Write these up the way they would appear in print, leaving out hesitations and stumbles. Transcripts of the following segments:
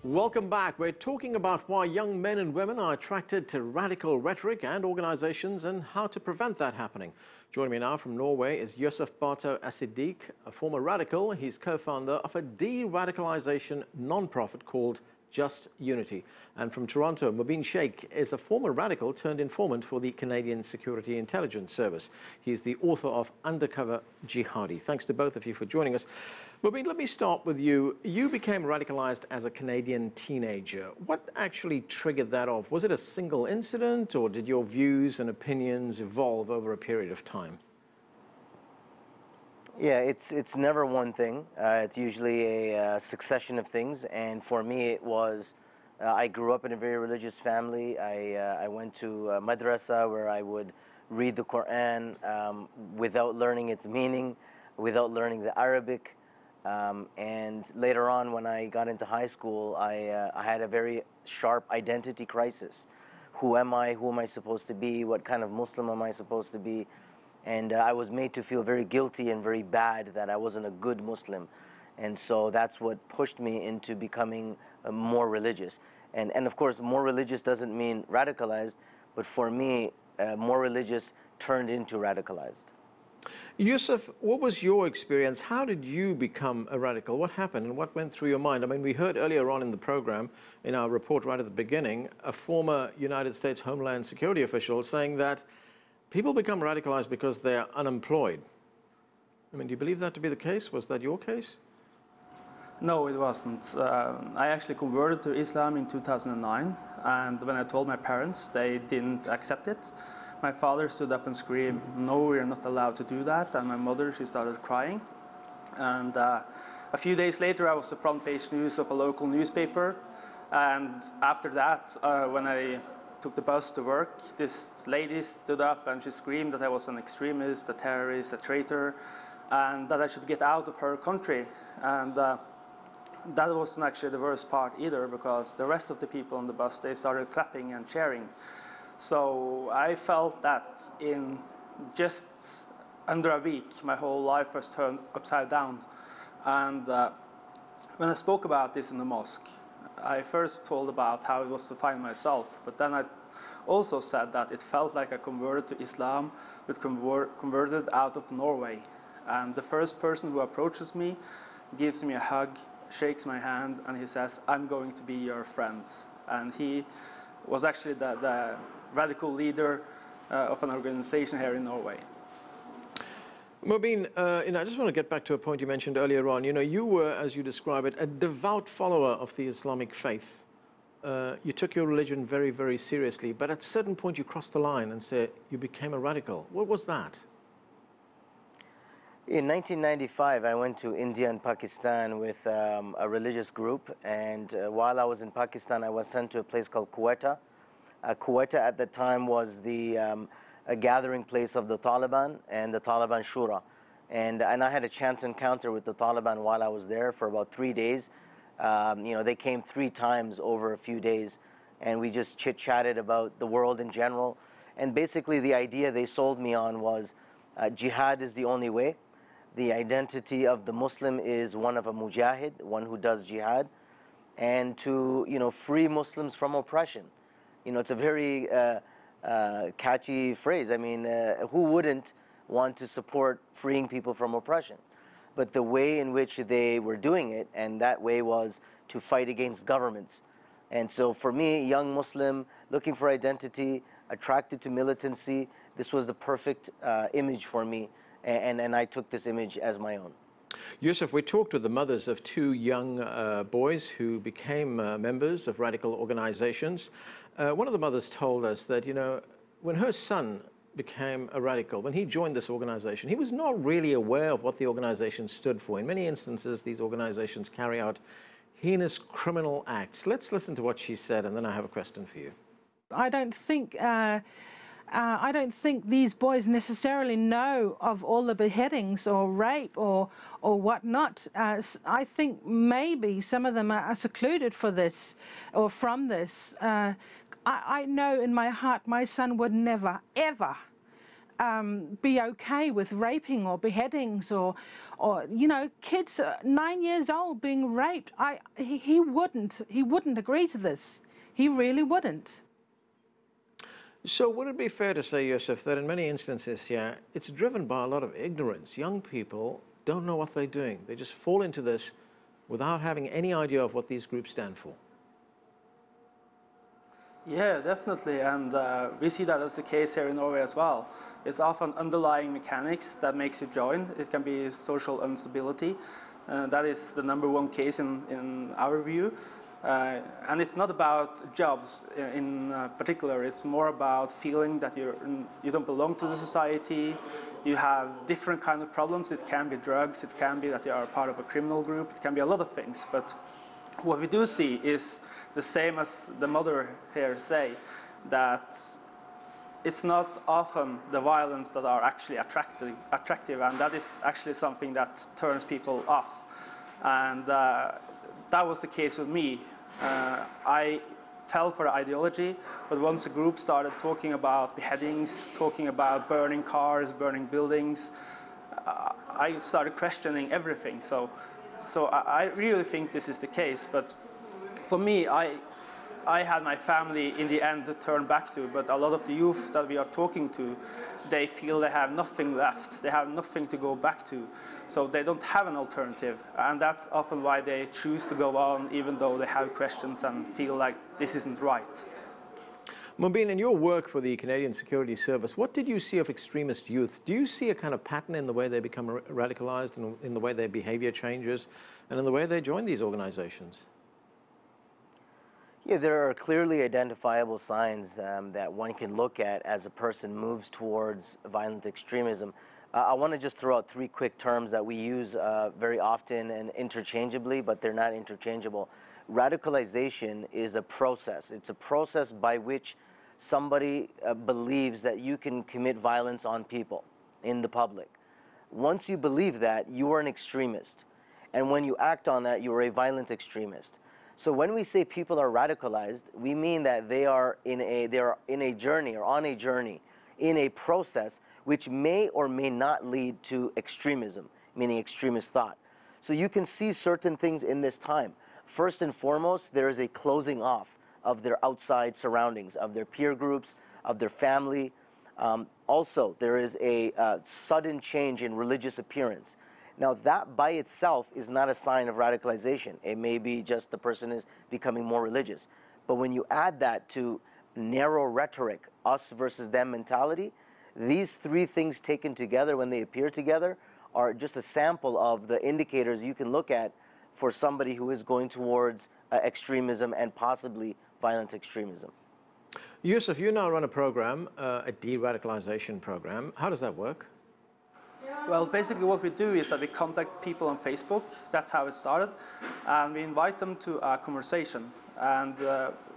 Welcome back. We're talking about why young men and women are attracted to radical rhetoric and organizations and how to prevent that happening. Joining me now from Norway is Yousef Bartho Assidiq, a former radical. He's co-founder of a de-radicalization non-profit called Just Unity. And from Toronto, Mubin Shaikh is a former radical turned informant for the Canadian Security Intelligence Service. He's the author of Undercover Jihadi. Thanks to both of you for joining us. Mubin, let me start with you. You became radicalized as a Canadian teenager. What actually triggered that off? Was it a single incident, or did your views and opinions evolve over a period of time? Yeah, it's never one thing. It's usually a succession of things. And for me, it was, I grew up in a very religious family. I went to a madrasa where I would read the Quran without learning its meaning, without learning the Arabic. And later on, when I got into high school, I had a very sharp identity crisis. Who am I? Who am I supposed to be? What kind of Muslim am I supposed to be? And I was made to feel very guilty and very bad that I wasn't a good Muslim. And so that's what pushed me into becoming more religious. And of course, more religious doesn't mean radicalized, but for me, more religious turned into radicalized. Yousef, what was your experience? How did you become a radical? What happened and what went through your mind? I mean, we heard earlier on in the program, in our report right at the beginning, a former United States Homeland Security official saying that people become radicalized because they're unemployed. I mean, do you believe that to be the case? Was that your case? No, it wasn't. I actually converted to Islam in 2009, and when I told my parents, they didn't accept it. My father stood up and screamed, "No, we're not allowed to do that." And my mother, she started crying. And a few days later, I was the front page news of a local newspaper. And after that, when I took the bus to work, this lady stood up and she screamed that I was an extremist, a terrorist, a traitor, and that I should get out of her country. And that wasn't actually the worst part either, because the rest of the people on the bus, they started clapping and cheering. So I felt that in just under a week, my whole life was turned upside down. And when I spoke about this in the mosque, I first told about how it was to find myself, but then I also said that it felt like I converted to Islam, but converted out of Norway. And the first person who approaches me gives me a hug, shakes my hand, and he says, "I'm going to be your friend." And he was actually the radical leader of an organization here in Norway. Mubin, I just want to get back to a point you mentioned earlier on. You were, as you describe it, a devout follower of the Islamic faith. You took your religion very, very seriously, but at a certain point you crossed the line and said you became a radical. What was that? In 1995, I went to India and Pakistan with a religious group, and while I was in Pakistan, I was sent to a place called Quetta. Quetta at the time was a gathering place of the Taliban and the Taliban Shura. And I had a chance encounter with the Taliban while I was there for about 3 days. They came 3 times over a few days, and we just chit-chatted about the world in general. And basically the idea they sold me on was jihad is the only way. The identity of the Muslim is one of a mujahid, one who does jihad, and to free Muslims from oppression. It's a very catchy phrase. I mean, who wouldn't want to support freeing people from oppression? But the way in which they were doing it, and that way was to fight against governments. And so for me, young Muslim, looking for identity, attracted to militancy, this was the perfect image for me. And I took this image as my own. Yousef, we talked with the mothers of 2 young boys who became members of radical organizations. One of the mothers told us that, when her son became a radical, when he joined this organization, he was not really aware of what the organization stood for. In many instances, these organizations carry out heinous criminal acts. Let's listen to what she said, and then I have a question for you. I don't think these boys necessarily know of all the beheadings or rape or whatnot. I think maybe some of them are secluded for this or from this. I know in my heart my son would never, ever be okay with raping or beheadings or you know, kids 9 years old being raped. He wouldn't agree to this. He really wouldn't. So would it be fair to say, Yousef, that in many instances here, it's driven by a lot of ignorance? Young people don't know what they're doing. They just fall into this without having any idea of what these groups stand for. Yeah, definitely, and we see that as the case here in Norway as well. It's often underlying mechanics that makes you join. It can be social instability. That is the #1 case in our view. And it's not about jobs in particular. It's more about feeling that you don't belong to the society. You have different kind of problems. It can be drugs. It can be that you are part of a criminal group. It can be a lot of things. But what we do see is the same as the mother here say, that it's not often the violence that are actually attractive, and that is actually something that turns people off. And that was the case with me. I fell for the ideology, but once the group started talking about beheadings, talking about burning cars, burning buildings, I started questioning everything. So I really think this is the case. But for me, I had my family in the end to turn back to, but a lot of the youth that we are talking to, they feel they have nothing left. They have nothing to go back to. So they don't have an alternative. And that's often why they choose to go on, even though they have questions and feel like this isn't right. Mubin, in your work for the Canadian Security Service, what did you see of extremist youth? Do you see a kind of pattern in the way they become radicalized, and in the way their behavior changes, and in the way they join these organizations? Yeah, there are clearly identifiable signs that one can look at as a person moves towards violent extremism. I want to just throw out 3 quick terms that we use very often and interchangeably, but they're not interchangeable. Radicalization is a process. It's a process by which somebody believes that you can commit violence on people in the public. Once you believe that, you are an extremist. And when you act on that, you are a violent extremist. So when we say people are radicalized, we mean that they are in a journey, or on a journey, in a process which may or may not lead to extremism, meaning extremist thought. So you can see certain things in this time. First and foremost, there is a closing off of their outside surroundings, of their peer groups, of their family. Also, there is a sudden change in religious appearance. Now, that by itself is not a sign of radicalization. It may be just the person is becoming more religious. But when you add that to narrow rhetoric, us versus them mentality, these 3 things taken together, when they appear together, are just a sample of the indicators you can look at for somebody who is going towards extremism and possibly violent extremism. Yousef, you now run a program, a de-radicalization program. How does that work? Well, basically what we do is that we contact people on Facebook. That's how it started. And we invite them to a conversation. And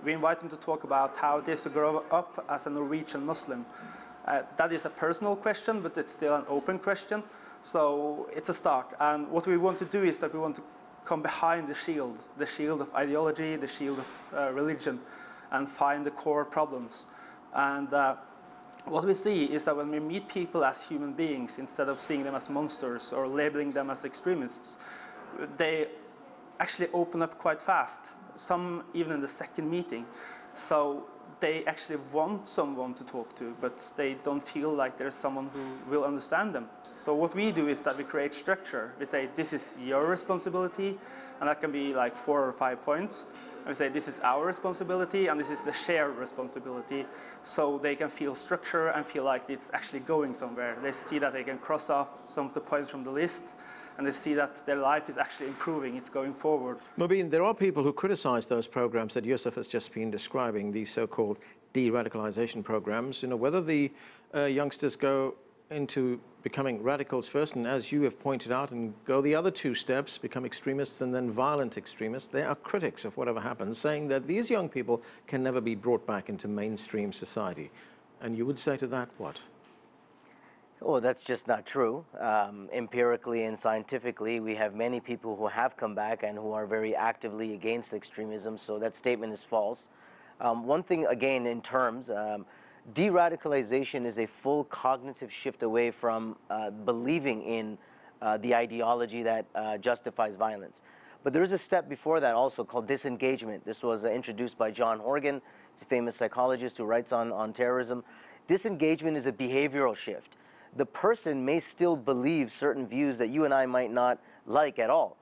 we invite them to talk about how it is to grow up as a Norwegian Muslim. That is a personal question, but it's still an open question. So it's a start. And what we want to do is that we want to come behind the shield of ideology, the shield of religion, and find the core problems. And what we see is that when we meet people as human beings, instead of seeing them as monsters or labeling them as extremists, they actually open up quite fast, some even in the second meeting. So they actually want someone to talk to, but they don't feel like there's someone who will understand them. So what we do is that we create structure. We say, this is your responsibility, and that can be like 4 or 5 points. And we say, this is our responsibility, and this is the shared responsibility, so they can feel structure and feel like it's actually going somewhere. They see that they can cross off some of the points from the list, and they see that their life is actually improving, it's going forward. Mubin, there are people who criticize those programs that Yousef has just been describing, these so-called de-radicalization programs, whether the youngsters go into becoming radicals first, and as you have pointed out, and go the other 2 steps, become extremists and then violent extremists. They are critics of whatever happens, saying that these young people can never be brought back into mainstream society. And you would say to that what? Oh, that's just not true. Empirically and scientifically, we have many people who have come back and who are very actively against extremism, so that statement is false. One thing, again, in terms, De-radicalization is a full cognitive shift away from believing in the ideology that justifies violence. But there is a step before that also called disengagement. This was introduced by John Horgan. He's a famous psychologist who writes on terrorism. Disengagement is a behavioral shift. The person may still believe certain views that you and I might not like at all,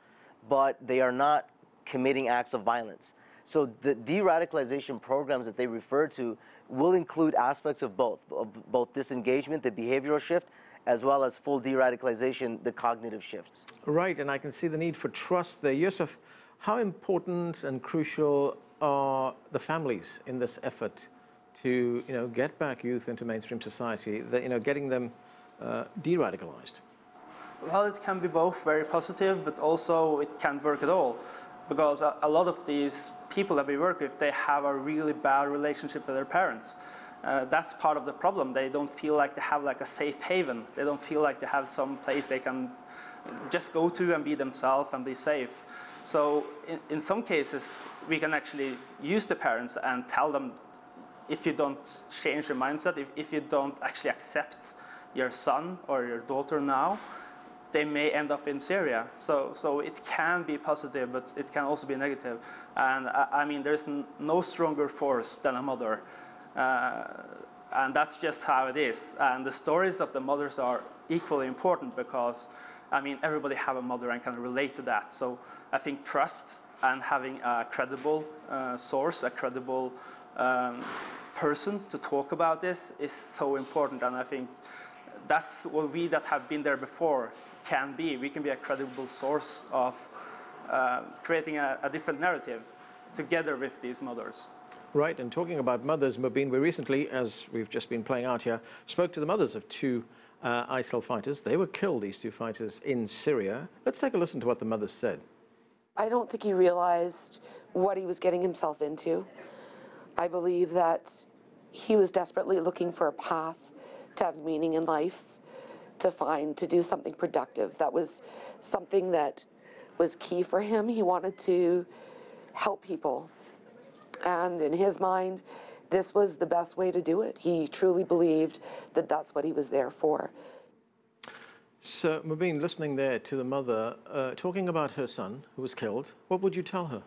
but they are not committing acts of violence. So the de-radicalization programs that they refer to will include aspects of both disengagement, the behavioral shift, as well as full de-radicalization, the cognitive shifts. Right, and I can see the need for trust there. Yousef, how important and crucial are the families in this effort to, get back youth into mainstream society, getting them de-radicalized? Well, it can be both very positive, but also it can't work at all. Because a lot of these people that we work with, they have a really bad relationship with their parents. That's part of the problem. They don't feel like they have like a safe haven. They don't feel like they have some place they can just go to and be themselves and be safe. So in some cases, we can actually use the parents and tell them, if you don't change your mindset, if you don't actually accept your son or your daughter now, they may end up in Syria. So it can be positive, but it can also be negative. And I mean, there's no stronger force than a mother. And that's just how it is. And the stories of the mothers are equally important because, I mean, everybody have a mother and can relate to that. So I think trust and having a credible source, a credible person to talk about this is so important. And I think that's what we that have been there before can be. We can be a credible source of creating a different narrative together with these mothers. Right, and talking about mothers, Mubin, we recently, as we've just been playing out here, spoke to the mothers of two ISIL fighters. They were killed, these two fighters, in Syria. Let's take a listen to what the mothers said. I don't think he realized what he was getting himself into. I believe that he was desperately looking for a path to have meaning in life, to do something productive. That was something that was key for him. He wanted to help people. And in his mind, this was the best way to do it. He truly believed that that's what he was there for. So, Mubin, listening there to the mother, talking about her son who was killed, what would you tell her?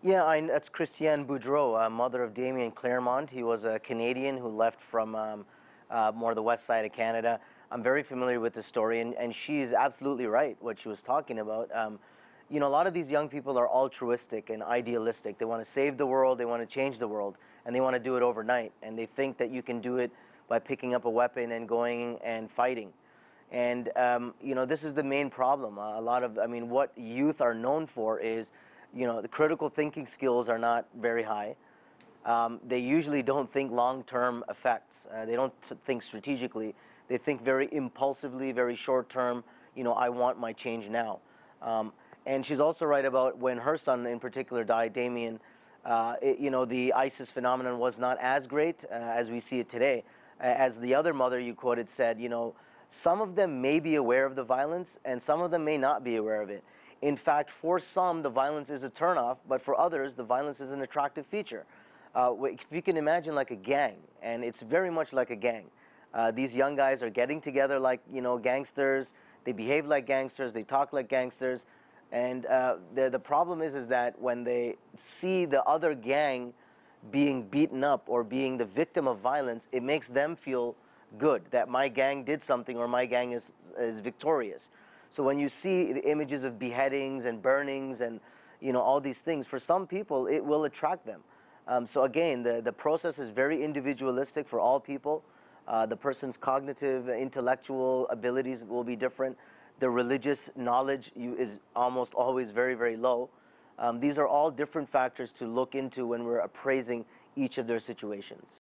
Yeah, that's Christiane Boudreau, mother of Damien Claremont. He was a Canadian who left from more the west side of Canada. I'm very familiar with the story, and she's absolutely right, what she was talking about. A lot of these young people are altruistic and idealistic. They want to save the world, they want to change the world, and they want to do it overnight. And they think that you can do it by picking up a weapon and going and fighting. And, this is the main problem. What youth are known for is, the critical thinking skills are not very high. They usually don't think long-term effects. They don't think strategically. They think very impulsively, very short-term, I want my change now. And she's also right about when her son in particular died, Damien, the ISIS phenomenon was not as great as we see it today. As the other mother you quoted said, some of them may be aware of the violence and some of them may not be aware of it. In fact, for some, the violence is a turnoff, but for others, the violence is an attractive feature. If you can imagine like a gang, and it's very much like a gang. These young guys are getting together like, gangsters. They behave like gangsters. They talk like gangsters. And the problem is that when they see the other gang being beaten up or being the victim of violence, it makes them feel good that my gang did something or my gang is victorious. So when you see the images of beheadings and burnings and all these things, for some people it will attract them. So again, the process is very individualistic for all people. The person's cognitive, intellectual abilities will be different. The religious knowledge is almost always very, very low. These are all different factors to look into when we're appraising each of their situations.